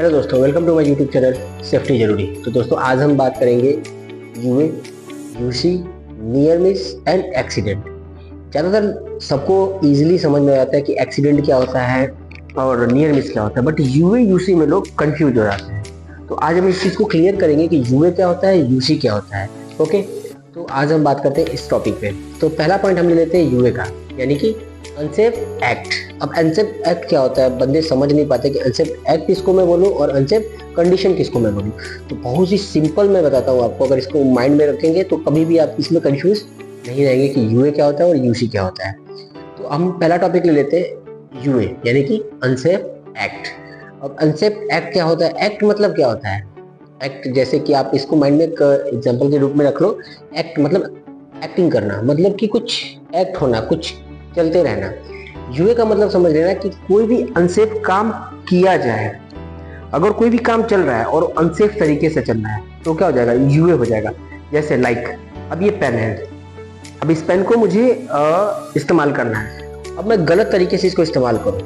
Hello दोस्तों, welcome to my YouTube channel safety जरूरी। तो दोस्तों आज हम बात करेंगे UA, UC, near miss and accident. ज़्यादातर सबको इजीली समझ में आता है कि एक्सीडेंट क्या होता है और नियर मिस क्या होता है, बट यूए यूसी में लोग कंफ्यूज हो जाते हैं। तो आज हम इस चीज़ को क्लियर करेंगे कि यूए क्या होता है, यूसी क्या होता है। ओके, तो आज हम बात करते हैं इस टॉपिक पे। तो पहला पॉइंट हम ले लेते हैं यूए का, यानी कि अनसेफ एक्ट। अब अनसेफ एक्ट क्या होता है, बंदे समझ नहीं पाते कि अनसेफ एक्ट किसको मैं बोलूं और अनसेफ कंडीशन किसको मैं बोलूं। तो बहुत ही सिंपल मैं बताता हूं आपको, अगर इसको माइंड में रखेंगे तो कभी भी आप इसमें कंफ्यूज नहीं रहेंगे कि यूए क्या होता है और यूसी क्या होता है। तो हम पहला टॉपिक ले लेते हैं यूए, यानी कि अनसेफ एक्ट। अब अनसेफ एक्ट क्या होता है, एक्ट मतलब क्या होता है। एक्ट जैसे कि आप इसको माइंड में एक एग्जाम्पल के रूप में रख लो। एक्ट मतलब एक्टिंग करना, मतलब कि कुछ एक्ट होना, कुछ चलते रहना। यूए का मतलब समझ लेना कि कोई भी अनसेफ काम किया जाए। अगर कोई भी काम चल रहा है और अनसेफ तरीके से चल रहा है तो क्या हो जाएगा, यूए हो जाएगा। जैसे अब ये पेन है, अब इस पेन को मुझे इस्तेमाल करना है। अब मैं गलत तरीके से इसको इस्तेमाल करूं,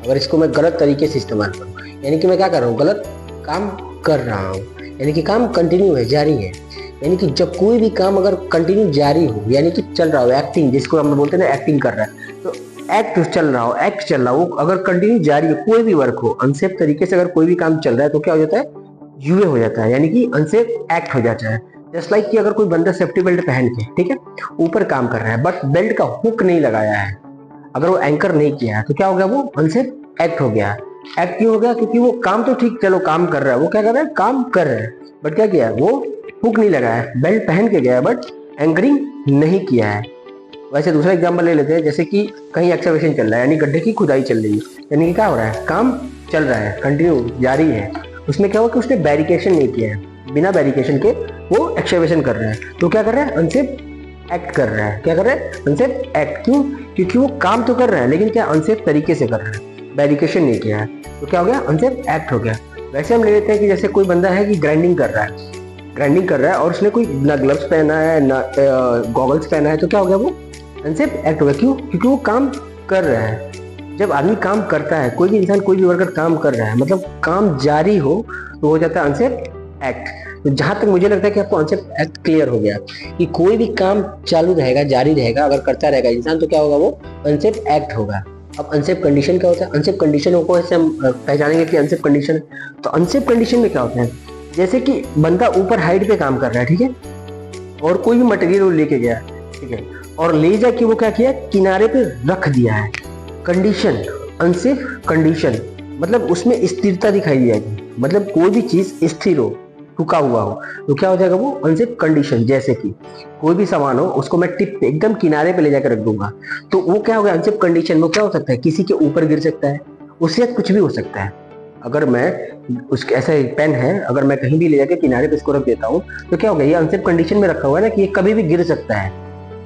अगर इसको मैं गलत तरीके से इस्तेमाल करूं, यानी कि मैं क्या कर रहा हूँ, गलत काम कर रहा हूँ, यानी कि काम कंटिन्यू है, जारी है। यानी कि जब कोई भी काम अगर कंटिन्यू जारी हो, यानी कि चल रहा हो, एक्टिंग जिसको हम बोलते हैं ना, एक्टिंग कर रहा है, तो एक्ट चल रहा हो, एक्ट चल रहा हो, अगर कंटिन्यू जारी है, कोई भी वर्क हो, अनसेफ तरीके से अगर कोई भी काम चल रहा है तो क्या हो जाता है, यूए हो जाता है, यानी कि अनसेफ एक्ट हो जाता है। जस्ट लाइक कि अगर कोई बंदा सेफ्टी बेल्ट पहन के, ठीक है, ऊपर काम कर रहा है बट बेल्ट का हुक नहीं लगाया है, अगर वो एंकर नहीं किया है तो क्या हो गया, वो अनसेफ एक्ट हो गया। एक्ट क्यों हो गया, क्योंकि वो काम तो ठीक, चलो काम कर रहा है, वो क्या कर रहा है, काम कर रहा है, बट क्या किया है, वो हुक नहीं लगाया है, बेल्ट पहन के गया है बट एंकरिंग नहीं किया है। वैसे दूसरा एग्जांपल ले लेते हैं, जैसे कि कहीं एक्सकवेशन चल रहा है, यानी गड्ढे की खुदाई चल रही है, यानी कि क्या हो रहा है, काम चल रहा है, कंटिन्यू जारी है। उसमें क्या हुआ कि उसने बैरिकेशन नहीं किया है, बिना बैरिकेशन के वो एक्सकवेशन कर रहा है, तो क्या कर रहा है, अनसेफ एक्ट कर रहा है। क्या कर रहा है, अनसेफ एक्ट। क्यों, क्योंकि वो काम तो कर रहा है लेकिन क्या अनसेफ तरीके से कर रहा है, बैरिकेशन नहीं किया है, तो क्या हो गया, अनसेफ एक्ट हो गया। वैसे हम ले लेते हैं कि जैसे कोई बंदा है कि ग्राइंडिंग कर रहा है और उसने कोई ना ग्लव्स पहना है ना गॉगल्स पहना है, तो क्या हो गया, वो अनसेफ एक्ट हो गया। क्यों, क्योंकि वो काम कर रहा है। जब आदमी काम करता है, कोई भी इंसान, कोई भी वर्कर काम कर रहा है, मतलब काम जारी हो, तो हो जाता है अनसेफ एक्ट। तो जहां तक मुझे लगता है कि आपको अनसेफ एक्ट क्लियर हो गया कि कोई भी काम चालू रहेगा, जारी रहेगा, अगर करता रहेगा इंसान, तो क्या होगा, वो अनसेफ एक्ट होगा। अब अनसेफ कंडीशन क्या होता है, अनसेफ कंडीशन को ऐसे हम पहचानेंगे कि अनसेफ कंडीशन। तो अनसेफ कंडीशन में क्या होता है, जैसे कि बंदा ऊपर हाइट पे काम कर रहा है, ठीक है, और कोई भी मटेरियल लेके गया, ठीक है, और ले जाके वो क्या किया, किनारे पे रख दिया है। कंडीशन, अनसेफ कंडीशन मतलब उसमें स्थिरता दिखाई दी जाएगी, मतलब कोई भी चीज स्थिर हो, रुका हुआ हो, तो क्या हो जाएगा, वो अनसेफ कंडीशन। जैसे कि कोई भी सामान हो, उसको मैं टिप पे एकदम किनारे पे ले जाकर रख दूंगा, तो वो क्या होगा, अनसेफ कंडीशन। वो क्या हो सकता है, किसी के ऊपर गिर सकता है, उससे कुछ भी हो सकता है। अगर मैं उसके ऐसा पेन है, अगर मैं कहीं भी ले जाकर किनारे पे इसको रख देता हूँ, तो क्या होगा, ये अनसेफ कंडीशन में रखा हुआ है ना, कि ये कभी भी गिर सकता है,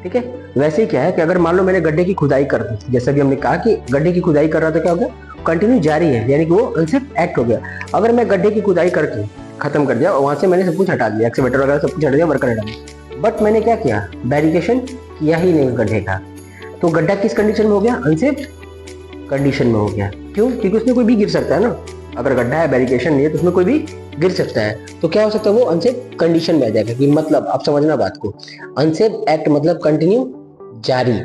ठीक है। वैसे ही क्या है कि अगर मान लो मैंने गड्ढे की खुदाई कर दी, जैसा कि हमने कहा कि गड्ढे की खुदाई कर रहा था, क्या हो गया, कंटिन्यू जारी है, यानी कि वो अनसेफ एक्ट हो गया। अगर मैं गड्ढे की खुदाई करके खत्म कर दिया और वहां से मैंने सब कुछ हटा दिया, एक्सकवेटर वगैरह सब कुछ हटा दिया, वर्कर हटा दिया, बट मैंने क्या किया, बैरिकेशन किया ही नहीं गड्ढे का, तो गड्ढा किस कंडीशन में हो गया, अनसेफ कंडीशन में हो गया। क्यों, क्योंकि उसमें कोई भी गिर सकता है ना, अगर गड्ढा है, बैरिकेशन नहीं है, तो उसमें कोई भी गिर सकता है, तो क्या हो सकता है, वो अनसेफ कंडीशन में आ जाएगा। कि मतलब आप समझना बात को, अनसेफ एक्ट मतलब कंटिन्यू जारी,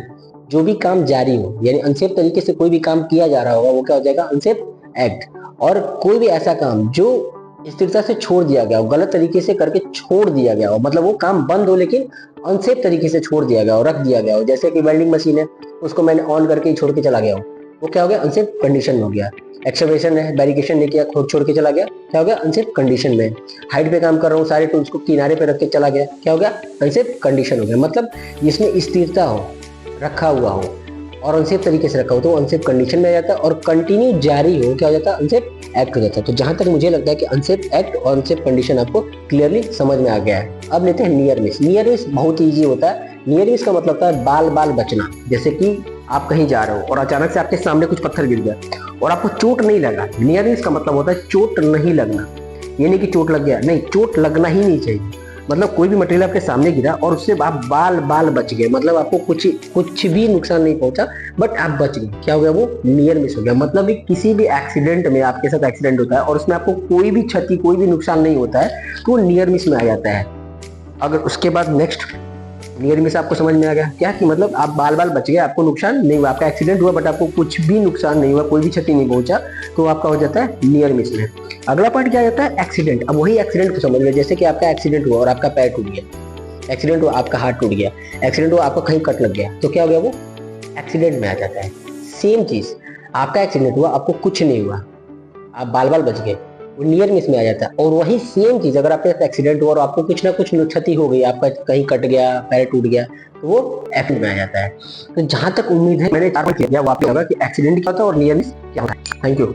जो भी काम जारी हो, यानी अनसेफ तरीके से कोई भी काम किया जा रहा होगा, वो क्या हो जाएगा, अनसेफ एक्ट। और कोई भी ऐसा काम जो स्थिरता से छोड़ दिया गया हो, गलत तरीके से करके छोड़ दिया गया हो, मतलब वो काम बंद हो लेकिन अनसेफ तरीके से छोड़ दिया गया हो, रख दिया गया हो, जैसे कि वेल्डिंग मशीन है, उसको मैंने ऑन करके ही छोड़ के चला गया हूँ, वो क्या हो गया, अनसेफ कंडीशन में हो गया। एक्सकवेशन है, बैरिकेशन नहीं किया, खोद छोड़ के चला गया, क्या हो गया, अनसेफ कंडीशन में। हाइट पे काम कर रहा हूँ, सारे टूल्स को किनारे पे रख के चला गया, क्या हो गया, अनसेफ कंडीशन हो गया। मतलब इसमें स्थिरता हो, रखा हुआ हो और अनसेफ तरीके से रखा हो, तो अनसेफ कंडीशन में आ जाता है। और कंटिन्यू जारी हो, क्या हो जाता है, अनसेफ एक्ट हो जाता है। तो जहां तक मुझे लगता है कि अनसेफ एक्ट और अनसेफ कंडीशन आपको क्लियरली समझ में आ गया है। अब लेते हैं नियर मिस। नियर मिस बहुत ईजी होता है। नियर मिस का मतलब होता है बाल बाल बचना। जैसे कि आप कहीं जा रहे हो और अचानक से आपके सामने कुछ पत्थर गिर गया और आपको चोट नहीं लगा, नियर मिस का मतलब होता है चोट नहीं लगना। ये नहीं कि चोट लग गया, नहीं, चोट लगना ही नहीं चाहिए। मतलब कोई भी मटेरियल आपके सामने गिरा और उससे आप बाल बाल बच गए, मतलब आपको कुछ भी नुकसान नहीं पहुंचा, बट आप बच गए। क्या हो गया? वो नियर मिस हो गया। मतलब कि किसी भी एक्सीडेंट में, आपके साथ एक्सीडेंट होता है और उसमें आपको कोई भी क्षति, कोई भी नुकसान नहीं होता है, तो वो नियर मिस में आ जाता है। अगर उसके बाद नेक्स्ट नियर मिस आपको समझ में आ गया क्या, कि मतलब आप बाल बाल बच गए, आपको नुकसान नहीं हुआ, आपका एक्सीडेंट हुआ बट आपको कुछ भी नुकसान नहीं हुआ, कोई भी क्षति नहीं पहुंचा, तो आपका हो जाता है नियर मिस में। अगला पॉइंट क्या होता है? एक्सीडेंट। अब वही एक्सीडेंट को समझ लो, जैसे कि आपका एक्सीडेंट हुआ और आपका पैर टूट गया, एक्सीडेंट हुआ आपका हाथ टूट गया, एक्सीडेंट हुआ आपका कहीं कट लग गया, तो क्या हो गया? वो एक्सीडेंट में आ जाता है। सेम चीज, आपका एक्सीडेंट हुआ, आपको कुछ नहीं हुआ, आप बाल बाल बच गए, वो नियर मिस में आ जाता है। और वही सेम चीज अगर आपके साथ एक्सीडेंट हुआ और आपको कुछ ना कुछ क्षति हो गई, आपका कहीं कट गया, पैर टूट गया, तो वो एक्सीडेंट में आ जाता है। तो जहां तक उम्मीद है मैंने 4 पॉइंट किया, वो आपको लगा कि एक्सीडेंट क्या होता है और नियर मिस क्या होता है। Thank you.